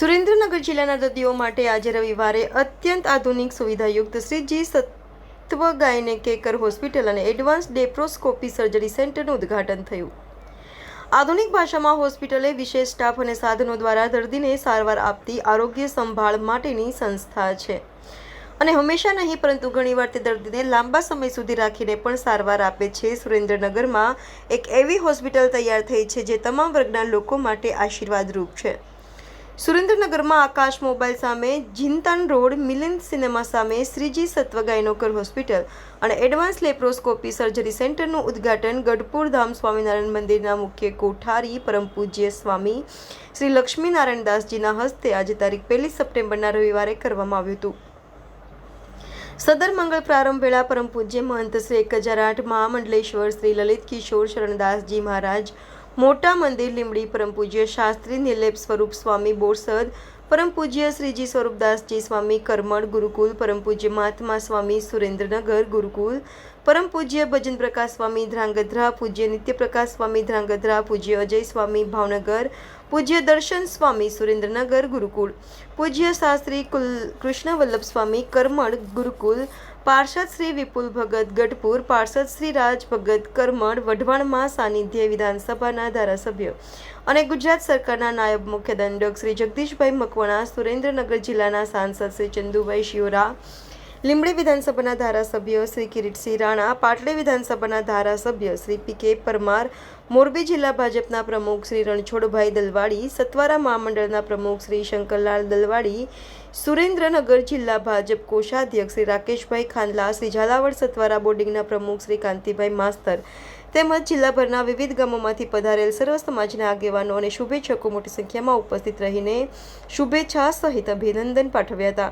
સુરેન્દ્રનગર જિલ્લાના દર્દીઓ માટે આજે રવિવારે અત્યંત આધુનિક સુવિધાયુક્ત શ્રીજી સત્વ ગાયનેકેકર હોસ્પિટલ અને એડવાન્સ લેપ્રોસ્કોપી સર્જરી સેન્ટરનું ઉદ્ઘાટન થયું. આધુનિક ભાષામાં હોસ્પિટલે વિશેષ સ્ટાફ અને સાધનો દ્વારા દર્દીને સારવાર આપતી આરોગ્ય સંભાળ માટેની સંસ્થા છે અને હંમેશા નહીં પરંતુ ઘણીવાર તે દર્દીને લાંબા સમય સુધી રાખીને પણ સારવાર આપે છે. સુરેન્દ્રનગરમાં એક એવી હોસ્પિટલ તૈયાર થઈ છે જે તમામ વર્ગના લોકો માટે આશીર્વાદરૂપ છે. સુરેન્દ્રનગરમાં આકાશ મોબાઈલ સામે, જીનતાન રોડ, મિલિંદ સિનેમા સામે શ્રીજી સત્વ ગાયનેકેકર હોસ્પિટલ અને એડવાન્સ લેપ્રોસ્કોપી સર્જરી સેન્ટરનું ઉદ્ઘાટન ગઢપુર ધામ સ્વામિનારાયણ મંદિરના મુખ્ય કોઠારી પરમ પૂજ્ય સ્વામી શ્રી લક્ષ્મીનારાયણદાસજીના હસ્તે આજે તારીખ 1 સપ્ટેમ્બરના રવિવારે કરવામાં આવ્યું હતું. સદર મંગળ પ્રારંભ વેળા પરમ પૂજ્ય મહંત શ્રી 1008 મહામંડલેશ્વર શ્રી લલિત કિશોર શરણદાસજી મહારાજ મોટા મંદિર લીંબડી, પરમ પૂજ્ય શાસ્ત્રી નિર્લેપ સ્વરૂપ સ્વામી બોરસદ, પરમ પૂજ્ય શ્રીજી સ્વરૂપદાસજી સ્વામી કરમડ ગુરુકુલ, પરમ પૂજ્ય મહાત્મા સ્વામી સુરેન્દ્રનગર ગુરુકુલ, પરમ પૂજ્ય ભજન પ્રકાશ સ્વામી ધ્રાંગધ્રા, પૂજ્ય નિત્યપ્રકાશ સ્વામી ધ્રાંગધ્રા, પૂજ્ય અજય સ્વામી ભાવનગર, પૂજ્ય દર્શન સ્વામી સુરેન્દ્રનગર ગુરુકુળ, પૂજ્ય શાસ્ત્રી કૃષ્ણ વલ્લભ સ્વામી કરમડ ગુરુકુલ, પાર્ષદ શ્રી વિપુલ ભગત ગઢપુર, પાર્ષદ શ્રી રાજ ભગત કરમડ વઢવાણમાં સાનિધ્ય વિધાનસભાના ધારાસભ્ય અને ગુજરાત સરકારના નાયબ મુખ્ય દંડક શ્રી જગદીશભાઈ મકવાણા, સુરેન્દ્રનગર જિલ્લાના સાંસદ શ્રી ચંદુભાઈ શિયોરા, લીંબડી વિધાનસભાના ધારાસભ્ય શ્રી કિરીટસિંહ રાણા, પાટલી વિધાનસભાના ધારાસભ્ય શ્રી પી.કે. પરમાર, મોરબી જિલ્લા ભાજપના પ્રમુખ શ્રી રણછોડભાઈ દલવાડી, સત્વારા મહામંડળના પ્રમુખ શ્રી શંકરલાલ દલવાડી, સુરેન્દ્રનગર જિલ્લા ભાજપ કોષાધ્યક્ષ શ્રી રાકેશભાઈ ખાંડલા, શ્રી ઝાલાવાડ સત્વારા બોર્ડિંગના પ્રમુખ શ્રી કાંતિભાઈ માસ્તર તેમજ જિલ્લાભરના વિવિધ ગામોમાંથી પધારેલ સર્વ સમાજના આગેવાનો અને શુભેચ્છકો મોટી સંખ્યામાં ઉપસ્થિત રહીને શુભેચ્છા સહિત અભિનંદન પાઠવ્યા હતા.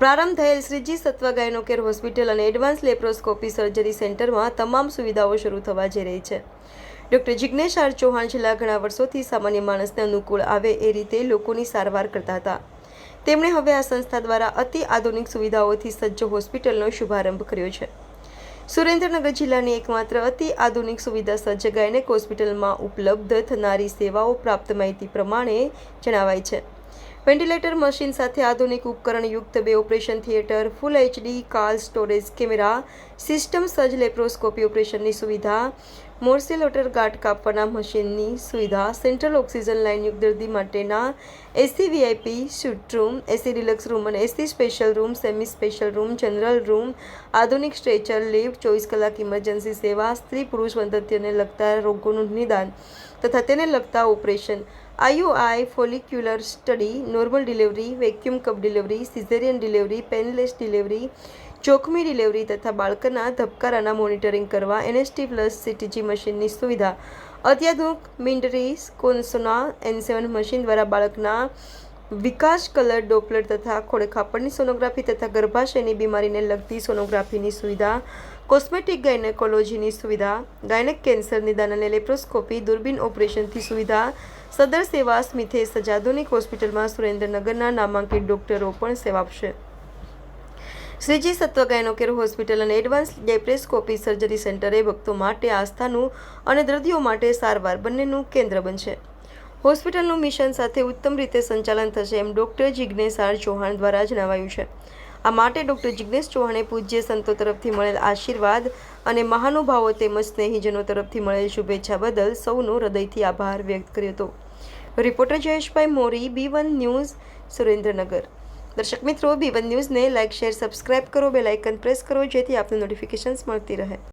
પ્રારંભ થયેલ શ્રીજી સત્વ ગાયનેકેકર હોસ્પિટલ અને એડવાન્સ લેપ્રોસ્કોપી સર્જરી સેન્ટરમાં તમામ સુવિધાઓ શરૂ થવા જઈ રહી છે. ડૉક્ટર જિગ્નેશ આર ચૌહાણ છેલ્લા ઘણા વર્ષોથી સામાન્ય માણસને અનુકૂળ આવે એ રીતે લોકોની સારવાર કરતા હતા. તેમણે હવે આ સંસ્થા દ્વારા અતિ આધુનિક સુવિધાઓથી સજ્જ હોસ્પિટલનો શુભારંભ કર્યો છે. સુરેન્દ્રનગર જિલ્લાની એકમાત્ર અતિ આધુનિક સુવિધા સજ્જ ગાયનેક હોસ્પિટલમાં ઉપલબ્ધ થનારી સેવાઓ પ્રાપ્ત માહિતી પ્રમાણે જણાવાય છે. વેન્ટિલેટર મશીન સાથે આધુનિક ઉપકરણયુક્ત 2 ઓપરેશન થિયેટર, ફૂલ એચડી કાલ સ્ટોરેજ કેમેરા સિસ્ટમ સજ્જ લેપ્રોસ્કોપી ઓપરેશનની સુવિધા, મોર્સેલોટર ગાંઠ કાપવાના મશીનની સુવિધા, સેન્ટ્રલ ઓક્સિજન લાઇનયુક્ત દર્દી માટેના AC VIP suite room, AC deluxe room અને AC special room, semi special room, general room, આધુનિક સ્ટ્રેચર, લિફ્ટ, 24 કલાક ઇમરજન્સી સેવા, સ્ત્રી પુરુષ વંધ્યત્વને લગતા રોગોનું નિદાન તથા તેને લગતા operation, IUI, follicular study, normal delivery, vacuum cup delivery, caesarean delivery, painless delivery, જોખમી ડિલિવરી તથા બાળકના ધબકારાના મોનિટરિંગ કરવા એનએસટી પ્લસ સીટીજી મશીનની સુવિધા, અત્યાધુનિક મિન્ડરી કોન્સોના N7 મશીન દ્વારા બાળકના વિકાસ, કલર, ડોપલર તથા ખોળખાપણની સોનોગ્રાફી તથા ગર્ભાશયની બીમારીને લગતી સોનોગ્રાફીની સુવિધા, કોસ્મેટિક ગાયનેકોલોજીની સુવિધા, ગાયનેક કેન્સર નિદાન અને લેપ્રોસ્કોપી દૂરબીન ઓપરેશનથી સુવિધા, સદર સેવા સ્મિથે સજ્જ આધુનિક હોસ્પિટલમાં સુરેન્દ્રનગરના નામાંકિત ડોક્ટરો પણ સેવા આપશે. શ્રીજી સત્વ ગાયનેકેકર હોસ્પિટલ અને એડવાન્સ લેપ્રોસ્કોપી સર્જરી સેન્ટર એ ભક્તો માટે આસ્થાનું અને દર્દીઓ માટે સારવાર બંનેનું કેન્દ્ર બનશે. હોસ્પિટલનું મિશન સાથે ઉત્તમ રીતે સંચાલન થશે એમ ડૉક્ટર જિગ્નેશ આર ચૌહાણ દ્વારા જણાવાયું છે. આ માટે ડૉક્ટર જિગ્નેશ ચૌહાણે પૂજ્ય સંતો તરફથી મળેલ આશીર્વાદ અને મહાનુભાવો તેમજ સ્નેહીજનો તરફથી મળેલ શુભેચ્છા બદલ સૌનો હૃદયથી આભાર વ્યક્ત કર્યો હતો. રિપોર્ટર જયેશભાઈ મોરી, B1 ન્યૂઝ, સુરેન્દ્રનગર. દર્શક મિત્રો, B1 ન્યૂઝને લાઇક, શેર, સબસ્ક્રાઇબ કરો, બેલ આઇકન પ્રેસ કરો જેથી આપને નોટિફિકેશન્સ મળતી રહે.